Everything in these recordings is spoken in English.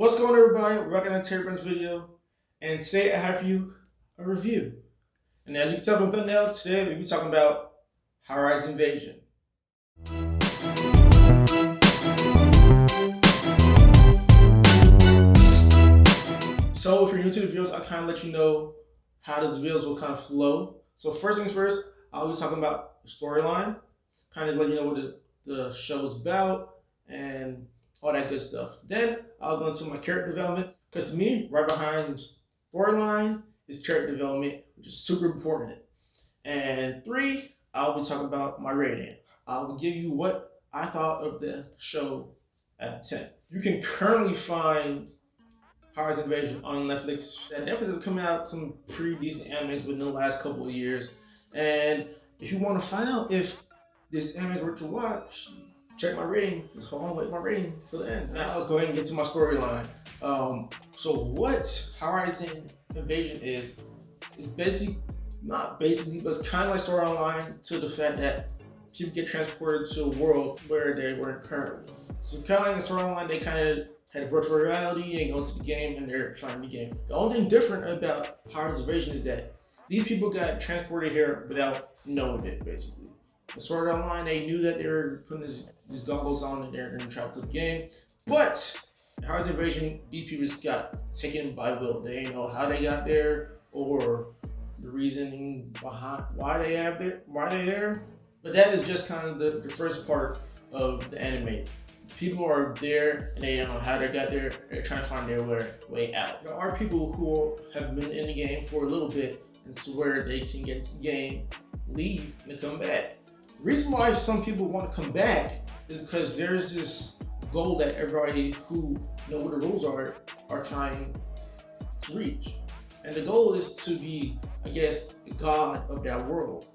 What's going on, everybody? Welcome to Terry Burns video, and today I have for you a review. And as you can tell from the thumbnail, today we'll be talking about Horizon Invasion. So if you're new to the videos, I'll kind of let you know how these videos will kind of flow. So first things first, I'll be talking about the storyline, kind of let you know what the show is about, and all that good stuff. Then I'll go into my character development, because to me, right behind storyline is character development, which is super important. And three, I'll be talking about my rating. I'll give you what I thought of the show at 10. You can currently find Horizon Invasion on Netflix. Netflix has come out some pretty decent animes within the last couple of years. And if you want to find out if this anime is worth to watch, check my rating. Just hold on, wait my rating till the end. Now let's go ahead and get to my storyline. So what Horizon Invasion is basically, not basically, but it's kind of like Sword Online to the fact that people get transported to a world where they weren't currently. So kind of like in Sword Online, they kind of had virtual reality, they go into the game and they're trying the game. The only thing different about Horizon Invasion is that these people got transported here without knowing it, basically. In Sword Art Online, they knew that they were putting these goggles on and they're going to travel to the game. But in Horizon Invasion, these people just got taken by will. They didn't know how they got there or the reasoning behind why they're there. But that is just kind of the first part of the anime. People are there and they don't know how they got there. They're trying to find their way out. There are people who have been in the game for a little bit and swear they can get into the game, leave, and come back. The reason why some people want to come back is because there's this goal that everybody who know what the rules are trying to reach. And the goal is to be, I guess, the god of that world.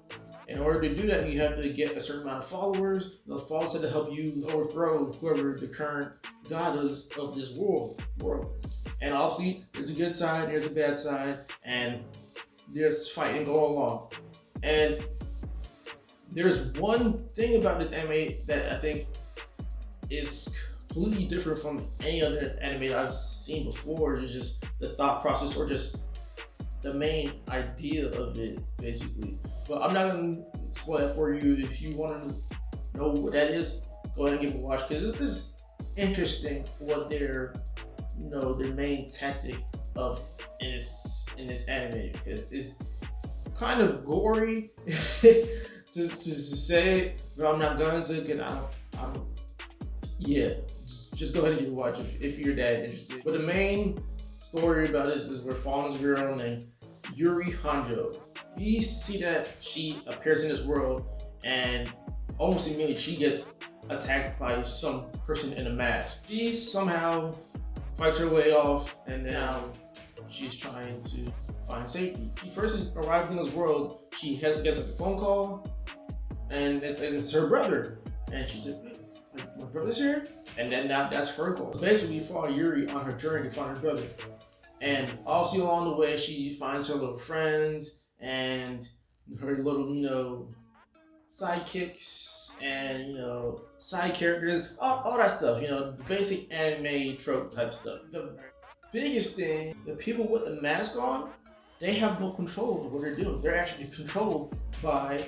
In order to do that, you have to get a certain amount of followers. Those followers have to help you overthrow whoever the current god is of this world. And obviously, there's a good side, there's a bad side, and there's fighting going along. And there's one thing about this anime that I think is completely different from any other anime that I've seen before. It's just the thought process or just the main idea of it, basically. But I'm not gonna spoil it for you. If you want to know what that is, go ahead and give it a watch, because this is interesting what their main tactic of in this anime, because it's kind of gory to say it, but I'm not going to, because I don't. Yeah, just go ahead and give it a watch if you're that interested. But the main story about this is we're following this girl named Yuri Hanjo. We see that she appears in this world and almost immediately she gets attacked by some person in a mask. She somehow fights her way off and now she's trying to find safety. She first arrived in this world, she gets a phone call and it's her brother. And she said, my brother's here? And then that's her goal. So basically, we follow Yuri on her journey to find her brother. And obviously along the way, she finds her little friends and her little, sidekicks and, side characters, all that stuff, the basic anime trope type stuff. The biggest thing, the people with the mask on, they have no control of what they're doing. They're actually controlled by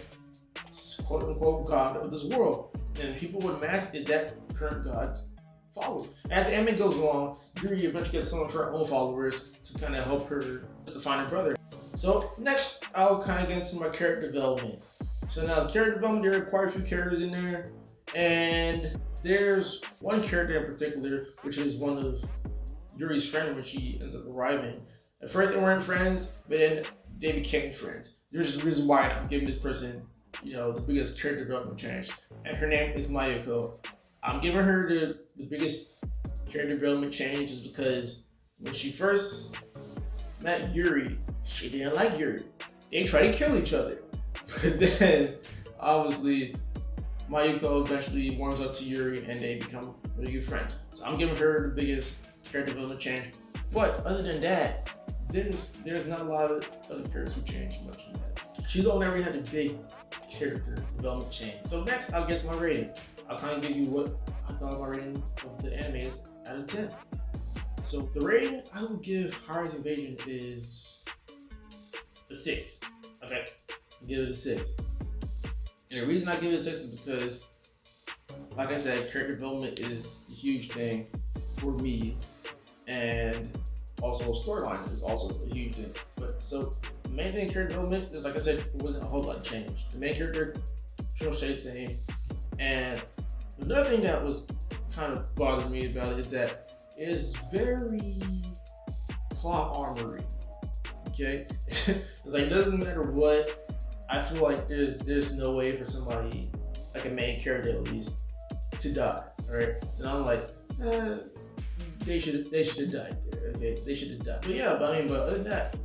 quote unquote god of this world. And people with masks is that current god's followers. As the anime goes along, Yuri eventually gets some of her own followers to kind of help her to find her brother. So next, I'll kind of get into my character development. So now character development, there are quite a few characters in there. And there's one character in particular, which is one of Yuri's friends when she ends up arriving. At first they weren't friends, but then they became friends. There's just a reason why I'm giving this person, the biggest character development change. And her name is Mayuko. I'm giving her the biggest character development change is because when she first met Yuri, she didn't like Yuri. They tried to kill each other. But then, obviously, Mayuko eventually warms up to Yuri and they become really good friends. So I'm giving her the biggest character development change. But other than that, there's not a lot of other characters who change much in that. She's the only one that had a big character development change. So next, I'll get to my rating. I'll kind of give you what I thought my rating of the anime is out of 10. So the rating I would give High-Rise Invasion is a 6. Okay, I'll give it a 6. And the reason I give it a 6 is because, like I said, character development is a huge thing for me, and also storyline is also a huge thing. But so the main thing in character development is, like I said, it wasn't a whole lot of change. The main character pretty much stayed the same. And another thing that was kind of bothered me about it is that it is very plot armory. Okay, it's like it doesn't matter what. I feel like there's no way for somebody like a main character at least to die. All right, so I'm like, they should have died there. Okay, they should have died. But yeah, but I mean, but other than that,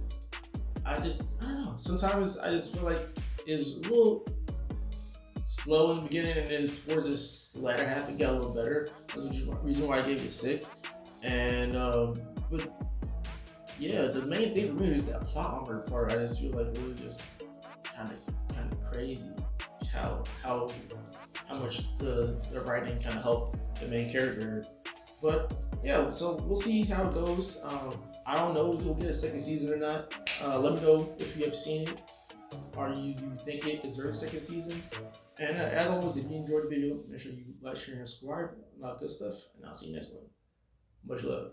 I don't know. Sometimes I just feel like it's a little slow in the beginning, and then towards this latter half, it got a little better. That's the reason why I gave it a 6. And but yeah, the main thing for me is that plot armor part. I just feel like really just kind of crazy how much the writing kind of helped the main character. But yeah, so we'll see how it goes. I don't know if we'll get a second season or not. Let me know if you have seen it. Or you think it deserves a second season. And as always, if you enjoyed the video, make sure you like, share, and subscribe. A lot of good stuff. And I'll see you next one. Much love.